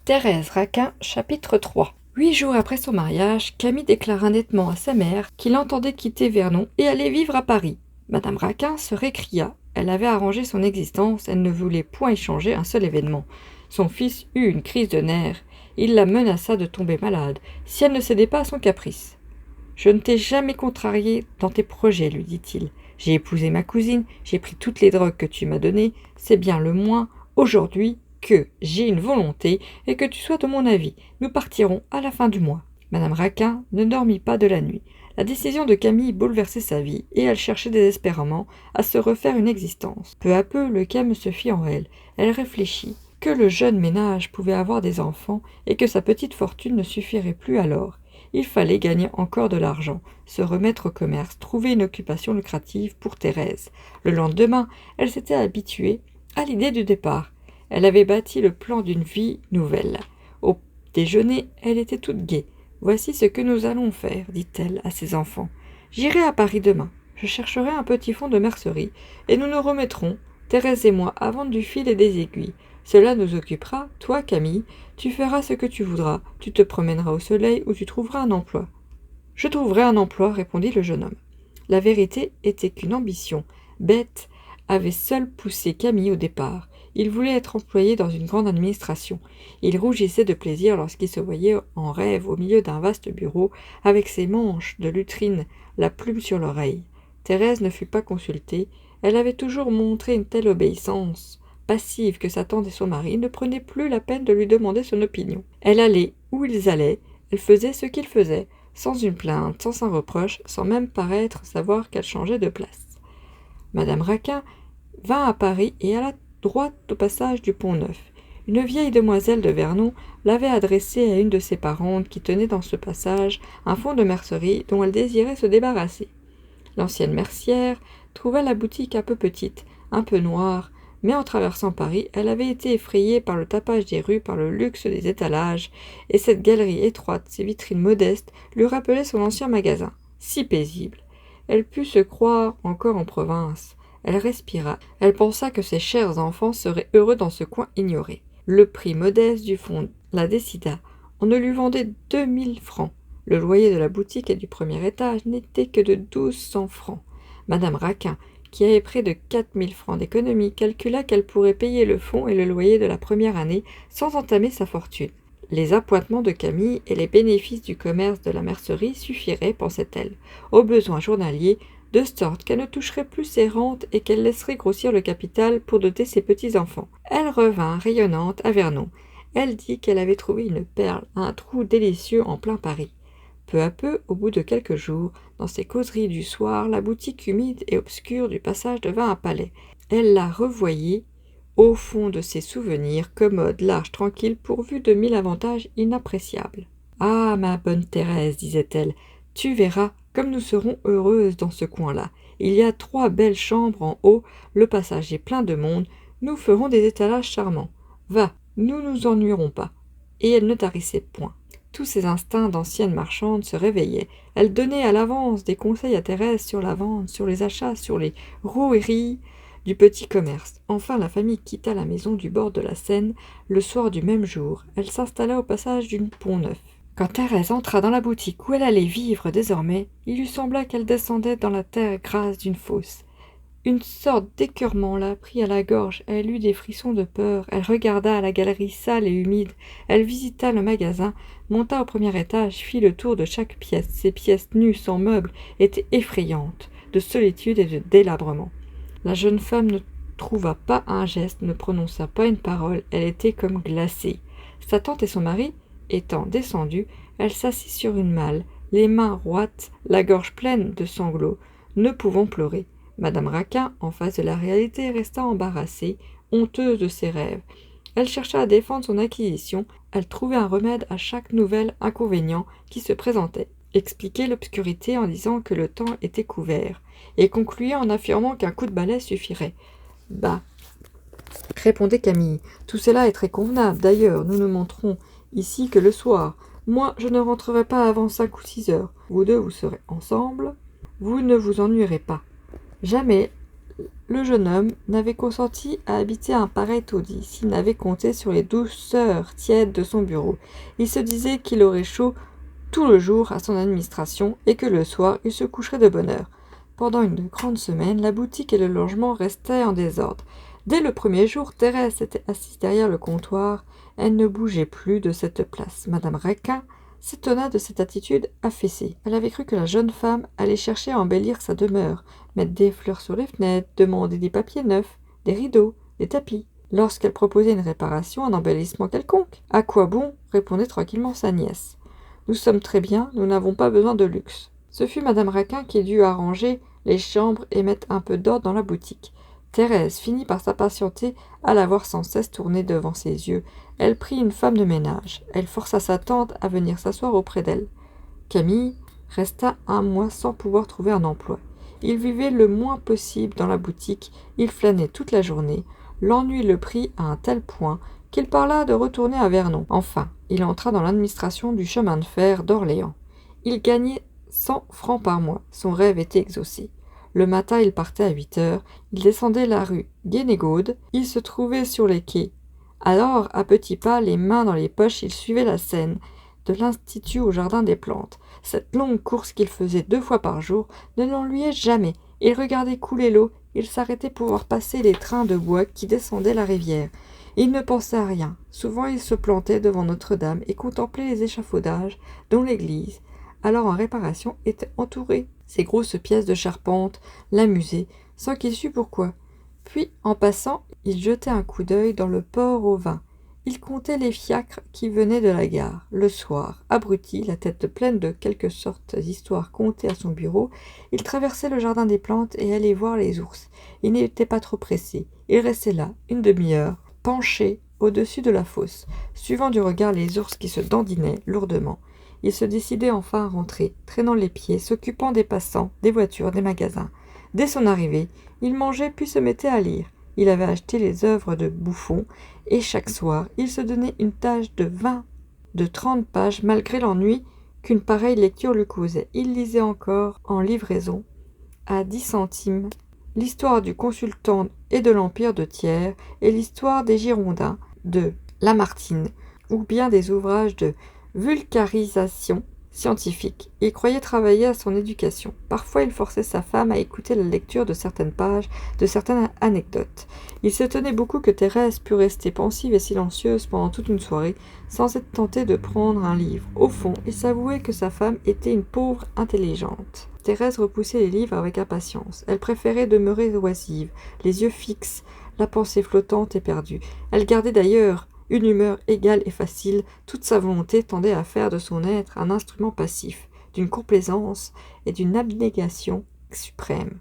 Thérèse Raquin, chapitre 3. 8 jours après son mariage, Camille déclara nettement à sa mère qu'il entendait quitter Vernon et aller vivre à Paris. Madame Raquin se récria. Elle avait arrangé son existence, elle ne voulait point y changer un seul événement. Son fils eut une crise de nerfs. Il la menaça de tomber malade, si elle ne cédait pas à son caprice. « Je ne t'ai jamais contrarié dans tes projets, lui dit-il. J'ai épousé ma cousine, j'ai pris toutes les drogues que tu m'as données, c'est bien le moins, aujourd'hui, que j'ai une volonté et que tu sois de mon avis. Nous partirons à la fin du mois. » Madame Raquin ne dormit pas de la nuit. La décision de Camille bouleversait sa vie et elle cherchait désespérément à se refaire une existence. Peu à peu, le calme se fit en elle. Elle réfléchit que le jeune ménage pouvait avoir des enfants et que sa petite fortune ne suffirait plus alors. Il fallait gagner encore de l'argent, se remettre au commerce, trouver une occupation lucrative pour Thérèse. Le lendemain, elle s'était habituée à l'idée du départ. Elle avait bâti le plan d'une vie nouvelle. Au déjeuner, elle était toute gaie. « Voici ce que nous allons faire, dit-elle à ses enfants. J'irai à Paris demain. Je chercherai un petit fonds de mercerie et nous nous remettrons, Thérèse et moi, à vendre du fil et des aiguilles. Cela nous occupera, toi, Camille, tu feras ce que tu voudras, tu te promèneras au soleil ou tu trouveras un emploi. » « Je trouverai un emploi, répondit le jeune homme. La vérité était qu'une ambition bête avait seule poussé Camille au départ. Il voulait être employé dans une grande administration. Il rougissait de plaisir lorsqu'il se voyait en rêve au milieu d'un vaste bureau, avec ses manches de lutrine, la plume sur l'oreille. Thérèse ne fut pas consultée. Elle avait toujours montré une telle obéissance passive que sa tante et son mari ne prenaient plus la peine de lui demander son opinion. Elle allait où ils allaient, elle faisait ce qu'ils faisaient, sans une plainte, sans un reproche, sans même paraître savoir qu'elle changeait de place. Madame Raquin vint à Paris et alla droit au passage du Pont-Neuf. Une vieille demoiselle de Vernon l'avait adressée à une de ses parentes qui tenait dans ce passage un fonds de mercerie dont elle désirait se débarrasser. L'ancienne mercière trouva la boutique un peu petite, un peu noire, mais en traversant Paris, elle avait été effrayée par le tapage des rues, par le luxe des étalages, et cette galerie étroite, ces vitrines modestes, lui rappelaient son ancien magasin, si paisible. Elle put se croire encore en province. Elle respira. Elle pensa que ses chers enfants seraient heureux dans ce coin ignoré. Le prix modeste du fonds la décida. On ne lui vendait 2000 francs. Le loyer de la boutique et du premier étage n'était que de 1200 francs. Madame Raquin, qui avait près de 4000 francs d'économie, calcula qu'elle pourrait payer le fonds et le loyer de la première année sans entamer sa fortune. Les appointements de Camille et les bénéfices du commerce de la mercerie suffiraient, pensait-elle, aux besoins journaliers, de sorte qu'elle ne toucherait plus ses rentes et qu'elle laisserait grossir le capital pour doter ses petits-enfants. Elle revint rayonnante à Vernon. Elle dit qu'elle avait trouvé une perle, un trou délicieux en plein Paris. Peu à peu, au bout de quelques jours, dans ses causeries du soir, la boutique humide et obscure du passage devint un palais. Elle la revoyait au fond de ses souvenirs, commode, large, tranquille, pourvue de 1000 avantages inappréciables. « Ah, ma bonne Thérèse, disait-elle, tu verras comme nous serons heureuses dans ce coin-là. Il y a 3 belles chambres en haut, le passage est plein de monde, nous ferons des étalages charmants. Va, nous nous ennuierons pas. » Et elle ne tarissait point. Tous ses instincts d'ancienne marchande se réveillaient. Elle donnait à l'avance des conseils à Thérèse sur la vente, sur les achats, sur les roueries du petit commerce. Enfin, la famille quitta la maison du bord de la Seine le soir du même jour. Elle s'installa au passage du Pont-Neuf. Quand Thérèse entra dans la boutique où elle allait vivre désormais, il lui sembla qu'elle descendait dans la terre grasse d'une fosse. Une sorte d'écœurement la prit à la gorge, elle eut des frissons de peur, elle regarda la galerie sale et humide, elle visita le magasin, monta au premier étage, fit le tour de chaque pièce. Ces pièces nues, sans meubles, étaient effrayantes, de solitude et de délabrement. La jeune femme ne trouva pas un geste, ne prononça pas une parole, elle était comme glacée. Sa tante et son mari étant descendus, elle s'assit sur une malle, les mains roites, la gorge pleine de sanglots, ne pouvant pleurer. Madame Raquin, en face de la réalité, resta embarrassée, honteuse de ses rêves. Elle chercha à défendre son acquisition, elle trouvait un remède à chaque nouvel inconvénient qui se présentait, expliquait l'obscurité en disant que le temps était couvert, et concluait en affirmant qu'un coup de balai suffirait. « Bah !» répondait Camille, « tout cela est très convenable. D'ailleurs, nous ne monterons ici que le soir. Moi, je ne rentrerai pas avant 5 ou 6 heures. Vous deux, vous serez ensemble. Vous ne vous ennuierez pas. » Jamais Le jeune homme n'avait consenti à habiter un pareil taudis s'il n'avait compté sur les douceurs tièdes de son bureau. Il se disait qu'il aurait chaud tout le jour à son administration et que le soir il se coucherait de bonne heure. Pendant une grande semaine, la boutique et le logement restaient en désordre. Dès le premier jour, Thérèse était assise derrière le comptoir. Elle ne bougeait plus de cette place. Madame Raquin s'étonna de cette attitude affaissée. Elle avait cru que la jeune femme allait chercher à embellir sa demeure, mettre des fleurs sur les fenêtres, demander des papiers neufs, des rideaux, des tapis. Lorsqu'elle proposait une réparation, un embellissement quelconque. « À quoi bon ?» répondait tranquillement sa nièce. « Nous sommes très bien, nous n'avons pas besoin de luxe. » Ce fut Madame Raquin qui dut arranger les chambres et mettre un peu d'ordre dans la boutique. Thérèse finit par s'impatienter à la voir sans cesse tourner devant ses yeux. Elle prit une femme de ménage. Elle força sa tante à venir s'asseoir auprès d'elle. Camille resta un mois sans pouvoir trouver un emploi. Il vivait le moins possible dans la boutique, il flânait toute la journée. L'ennui le prit à un tel point qu'il parla de retourner à Vernon. Enfin, il entra dans l'administration du chemin de fer d'Orléans. Il gagnait 100 francs par mois. Son rêve était exaucé. Le matin, il partait à 8 heures. Il descendait la rue Guénégaud. Il se trouvait sur les quais. Alors, à petits pas, les mains dans les poches, il suivait la Seine, de l'Institut au Jardin des Plantes. Cette longue course qu'il faisait 2 fois par jour ne l'ennuyait jamais. Il regardait couler l'eau. Il s'arrêtait pour voir passer les trains de bois qui descendaient la rivière. Il ne pensait à rien. Souvent, il se plantait devant Notre-Dame et contemplait les échafaudages dont l'église, alors en réparation, était entourée. Ces grosses pièces de charpente l'amusaient, sans qu'il sût pourquoi. Puis, en passant, il jetait un coup d'œil dans le port aux vins. Il comptait les fiacres qui venaient de la gare. Le soir, abruti, la tête pleine de quelque sorte d'histoires contées à son bureau, il traversait le jardin des plantes et allait voir les ours. Il n'était pas trop pressé. Il restait là, une demi-heure, penché au-dessus de la fosse, suivant du regard les ours qui se dandinaient lourdement. Il se décidait enfin à rentrer, traînant les pieds, s'occupant des passants, des voitures, des magasins. Dès son arrivée, il mangeait puis se mettait à lire. Il avait acheté les œuvres de Buffon, et chaque soir, il se donnait une tâche de 20, de 30 pages, malgré l'ennui qu'une pareille lecture lui causait. Il lisait encore, en livraison, à 10 centimes, l'histoire du consultant et de l'Empire de Thiers et l'histoire des Girondins de Lamartine, ou bien des ouvrages de vulgarisation scientifique. Il croyait travailler à son éducation. Parfois, il forçait sa femme à écouter la lecture de certaines pages, de certaines anecdotes. Il s'étonnait beaucoup que Thérèse pût rester pensive et silencieuse pendant toute une soirée, sans être tentée de prendre un livre. Au fond, il s'avouait que sa femme était une pauvre intelligente. Thérèse repoussait les livres avec impatience. Elle préférait demeurer oisive, les yeux fixes, la pensée flottante et perdue. Elle gardait d'ailleurs une humeur égale et facile. Toute sa volonté tendait à faire de son être un instrument passif, d'une complaisance et d'une abnégation suprême.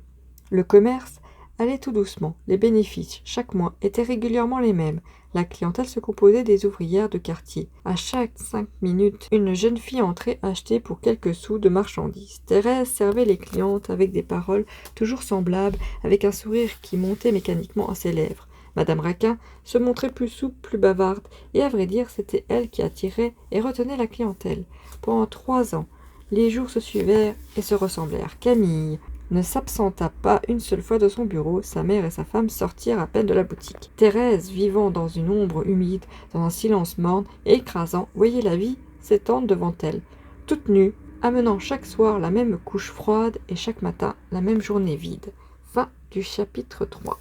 Le commerce allait tout doucement. Les bénéfices, chaque mois, étaient régulièrement les mêmes. La clientèle se composait des ouvrières de quartier. À chaque 5 minutes, une jeune fille entrait acheter pour quelques sous de marchandises. Thérèse servait les clientes avec des paroles toujours semblables, avec un sourire qui montait mécaniquement à ses lèvres. Madame Raquin se montrait plus souple, plus bavarde, et à vrai dire, c'était elle qui attirait et retenait la clientèle. Pendant 3 ans, les jours se suivèrent et se ressemblèrent. Camille ne s'absenta pas une seule fois de son bureau. Sa mère et sa femme sortirent à peine de la boutique. Thérèse, vivant dans une ombre humide, dans un silence morne et écrasant, voyait la vie s'étendre devant elle, toute nue, amenant chaque soir la même couche froide et chaque matin la même journée vide. Fin du chapitre 3.